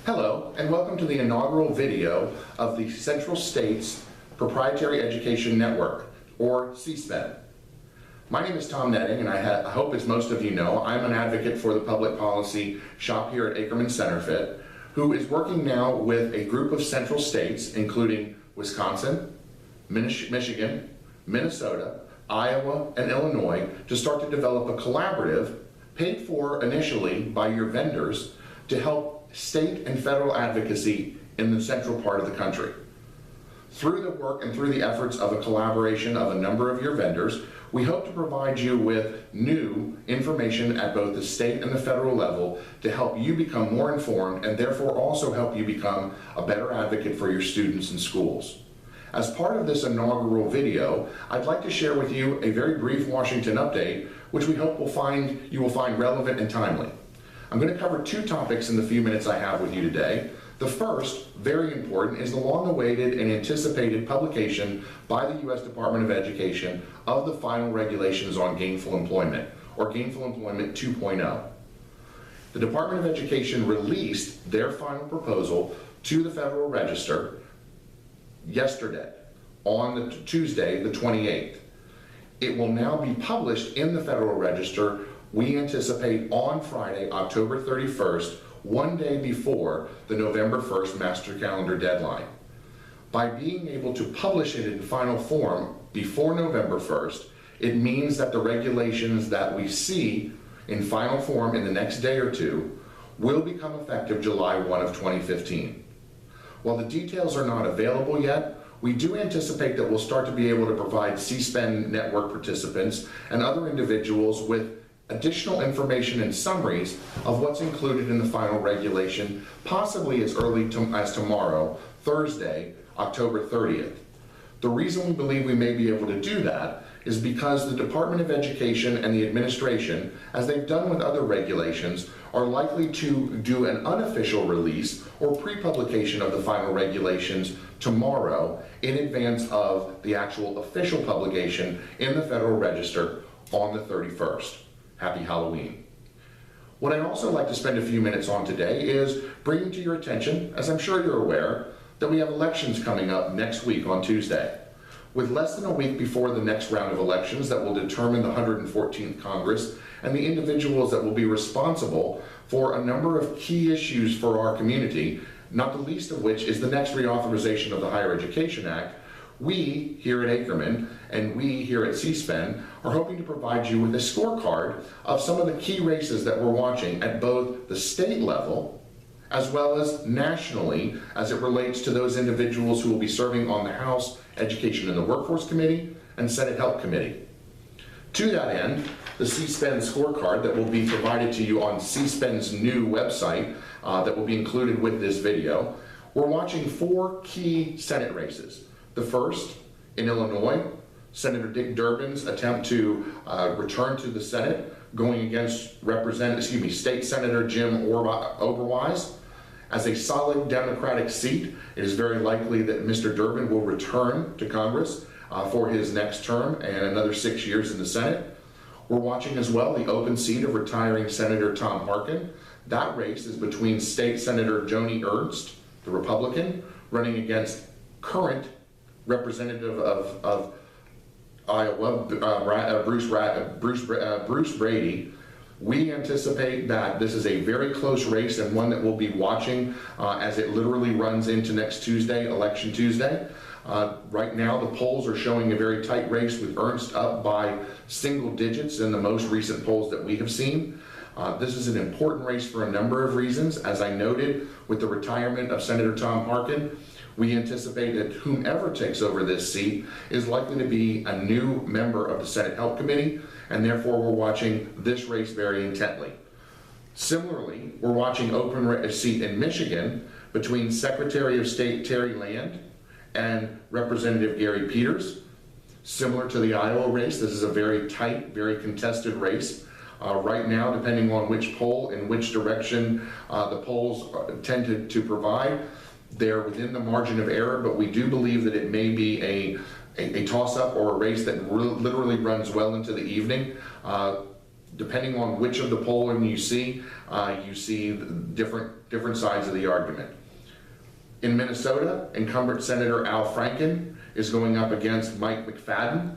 Hello, and welcome to the inaugural video of the Central States Proprietary Education Network, or CSPEN. My name is Tom Netting, and I hope, as most of you know, I'm an advocate for the public policy shop here at Ackerman CenterFit, who is working now with a group of central states, including Wisconsin, Michigan, Minnesota, Iowa, and Illinois, to start to develop a collaborative, paid for initially by your vendors, to help state and federal advocacy in the central part of the country. Through the work and through the efforts of a collaboration of a number of your vendors, we hope to provide you with new information at both the state and the federal level to help you become more informed and therefore also help you become a better advocate for your students and schools. As part of this inaugural video, I'd like to share with you a very brief Washington update, which we hope you will find relevant and timely. I'm going to cover two topics in the few minutes I have with you today. The first, very important, is the long-awaited and anticipated publication by the U.S. Department of Education of the final regulations on gainful employment, or Gainful Employment 2.0. The Department of Education released their final proposal to the Federal Register yesterday, on Tuesday, the 28th. It will now be published in the Federal Register, we anticipate, on Friday, October 31st, one day before the November 1st master calendar deadline. By being able to publish it in final form before November 1st, it means that the regulations that we see in final form in the next day or two will become effective July 1 of 2015. While the details are not available yet, we do anticipate that we'll start to be able to provide CSPEN network participants and other individuals with additional information and summaries of what's included in the final regulation, possibly as early as tomorrow, Thursday, October 30th. The reason we believe we may be able to do that is because the Department of Education and the administration, as they've done with other regulations, are likely to do an unofficial release or pre-publication of the final regulations tomorrow in advance of the actual official publication in the Federal Register on the 31st. Happy Halloween. What I'd also like to spend a few minutes on today is bringing to your attention, as I'm sure you're aware, that we have elections coming up next week on Tuesday. With less than a week before the next round of elections that will determine the 114th Congress and the individuals that will be responsible for a number of key issues for our community, not the least of which is the next reauthorization of the Higher Education Act, we here at Ackerman and we here at CSPEN are hoping to provide you with a scorecard of some of the key races that we're watching at both the state level as well as nationally as it relates to those individuals who will be serving on the House Education and the Workforce Committee and Senate Health Committee. To that end, the CSPEN scorecard that will be provided to you on CSPEN's new website that will be included with this video, we're watching four key Senate races. The first, in Illinois, Senator Dick Durbin's attempt to return to the Senate, going against State Senator Jim Oberweis. As a solid Democratic seat, it is very likely that Mr. Durbin will return to Congress for his next term and another 6 years in the Senate. We're watching as well the open seat of retiring Senator Tom Harkin. That race is between State Senator Joni Ernst, the Republican, running against current Representative of Iowa, Bruce Brady. We anticipate that this is a very close race and one that we'll be watching as it literally runs into next Tuesday, Election Tuesday. Right now the polls are showing a very tight race with Ernst up by single digits in the most recent polls that we have seen. This is an important race for a number of reasons. As I noted, with the retirement of Senator Tom Harkin, we anticipate that whomever takes over this seat is likely to be a new member of the Senate Health Committee, and therefore we're watching this race very intently. Similarly, we're watching open seat in Michigan between Secretary of State Terry Land and Representative Gary Peters. Similar to the Iowa race, this is a very tight, very contested race. Right now, depending on which poll, in which direction the polls tend to provide, they're within the margin of error, but we do believe that it may be a toss-up or a race that literally runs well into the evening. depending on which of the polling you see different sides of the argument. In Minnesota, incumbent Senator Al Franken is going up against Mike McFadden.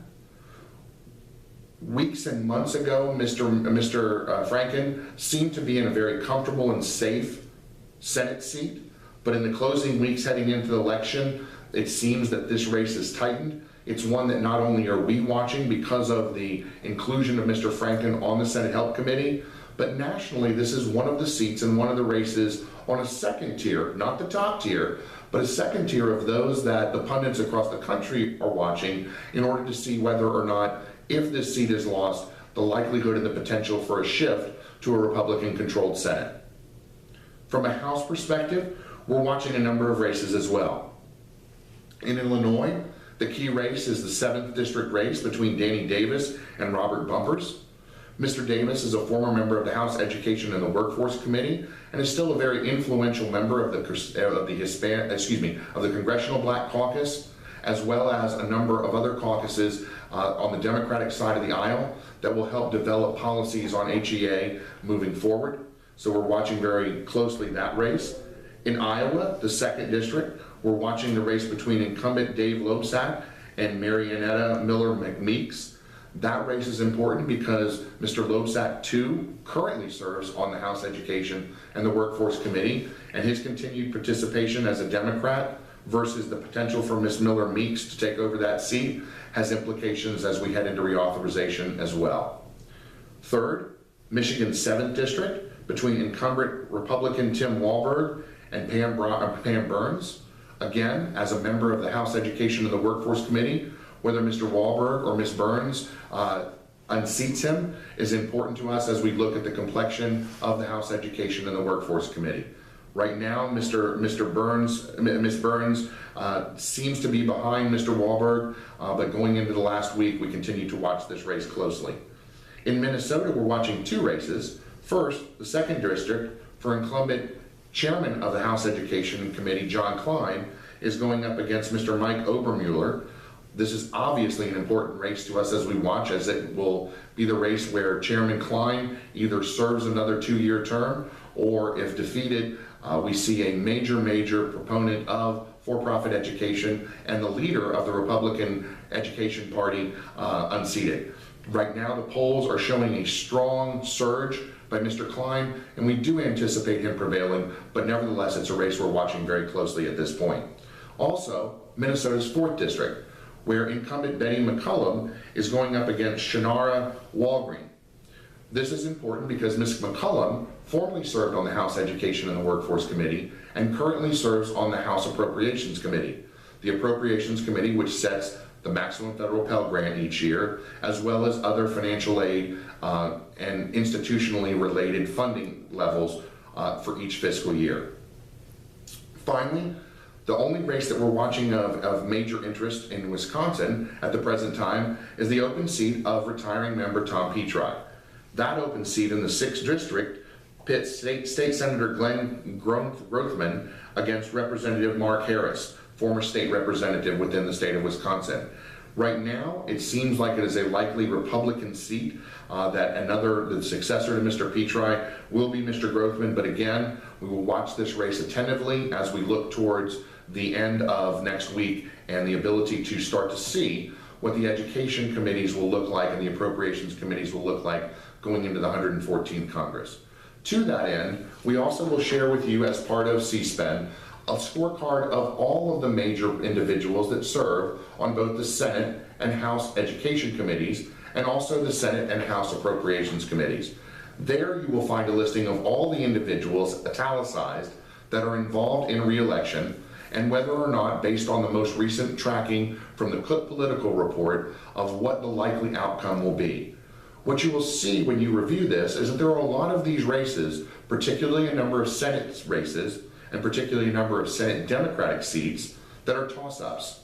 Weeks and months ago, Mr. Franken seemed to be in a very comfortable and safe Senate seat, but in the closing weeks heading into the election, it seems that this race is tightened. It's one that not only are we watching because of the inclusion of Mr. Franken on the Senate Health Committee, but nationally this is one of the seats and one of the races on a second tier, not the top tier, but a second tier of those that the pundits across the country are watching in order to see whether or not, if this seat is lost, the likelihood and the potential for a shift to a Republican-controlled Senate. From a House perspective, we're watching a number of races as well. In Illinois, the key race is the 7th district race between Danny Davis and Robert Bumpers. Mr. Davis is a former member of the House Education and the Workforce Committee and is still a very influential member of the Congressional Black Caucus, as well as a number of other caucuses on the Democratic side of the aisle that will help develop policies on HEA moving forward. So we're watching very closely that race. In Iowa, the 2nd district, we're watching the race between incumbent Dave Loebsack and Mariannetta Miller McMeeks. That race is important because Mr. Loebsack, too, currently serves on the House Education and the Workforce Committee, and his continued participation as a Democrat versus the potential for Ms. Miller Meeks to take over that seat has implications as we head into reauthorization as well. Third, Michigan's 7th district between incumbent Republican Tim Walberg and Pam Burns. Again, as a member of the House Education and the Workforce Committee, whether Mr. Walberg or Ms. Burns unseats him is important to us as we look at the complexion of the House Education and the Workforce Committee. Right now, Ms. Burns seems to be behind Mr. Walberg, but going into the last week, we continue to watch this race closely. In Minnesota, we're watching 2 races. First, the 2nd district for incumbent chairman of the House Education Committee, John Klein, is going up against Mr. Mike Obermuller. This is obviously an important race to us as we watch, as it will be the race where Chairman Klein either serves another 2-year term, or if defeated, we see a major proponent of for-profit education and the leader of the Republican Education Party unseated. Right now, the polls are showing a strong surge by Mr. Klein, and we do anticipate him prevailing, but nevertheless, it's a race we're watching very closely at this point. Also, Minnesota's 4th district, where incumbent Betty McCollum is going up against Shannara Walgreen. This is important because Ms. McCollum formerly served on the House Education and the Workforce Committee and currently serves on the House Appropriations Committee. The Appropriations Committee, which sets the maximum federal Pell Grant each year, as well as other financial aid and institutionally related funding levels for each fiscal year. Finally, the only race that we're watching of major interest in Wisconsin at the present time is the open seat of retiring member Tom Petri. That open seat in the 6th district pits State Senator Glenn Grothman against Representative Mark Harris, former state representative within the state of Wisconsin. Right now, it seems like it is a likely Republican seat that the successor to Mr. Petri will be Mr. Grothman, but again, we will watch this race attentively as we look towards the end of next week and the ability to start to see what the education committees will look like and the appropriations committees will look like going into the 114th Congress. To that end, we also will share with you as part of CSPEN a scorecard of all of the major individuals that serve on both the Senate and House Education Committees and also the Senate and House Appropriations Committees. There you will find a listing of all the individuals italicized that are involved in re-election and whether or not, based on the most recent tracking from the Cook Political Report, of what the likely outcome will be. What you will see when you review this is that there are a lot of these races, particularly a number of Senate races, and particularly a number of Senate Democratic seats, that are toss-ups.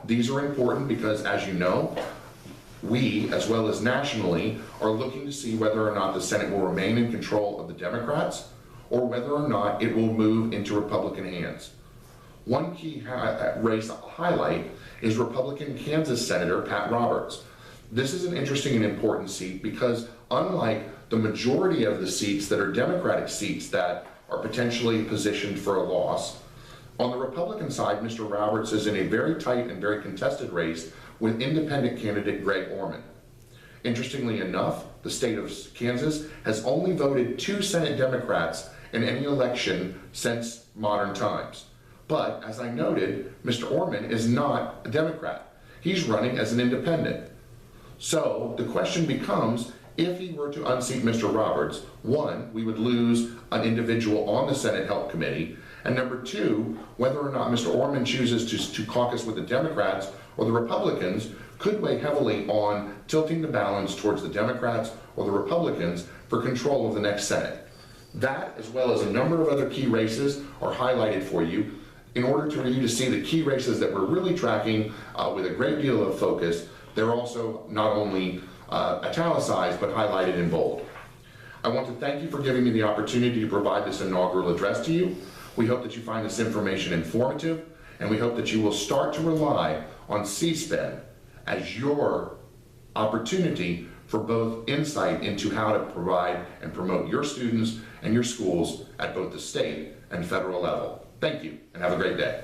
These are important because, as you know, we, as well as nationally, are looking to see whether or not the Senate will remain in control of the Democrats or whether or not it will move into Republican hands. One key race I'll highlight is Republican Kansas Senator Pat Roberts. This is an interesting and important seat because unlike the majority of the seats that are Democratic seats that are potentially positioned for a loss, on the Republican side, Mr. Roberts is in a very tight and very contested race with independent candidate Greg Orman. Interestingly enough, the state of Kansas has only voted 2 Senate Democrats in any election since modern times. But, as I noted, Mr. Orman is not a Democrat. He's running as an independent. So, the question becomes, if he were to unseat Mr. Roberts, one, we would lose an individual on the Senate Help Committee, and number two, whether or not Mr. Orman chooses to caucus with the Democrats or the Republicans could weigh heavily on tilting the balance towards the Democrats or the Republicans for control of the next Senate. That, as well as a number of other key races, are highlighted for you in order for you to see the key races that we're really tracking with a great deal of focus. They're also not only italicized but highlighted in bold. I want to thank you for giving me the opportunity to provide this inaugural address to you. We hope that you find this information informative, and we hope that you will start to rely on CSPEN as your opportunity for both insight into how to provide and promote your students and your schools at both the state and federal level. Thank you, and have a great day.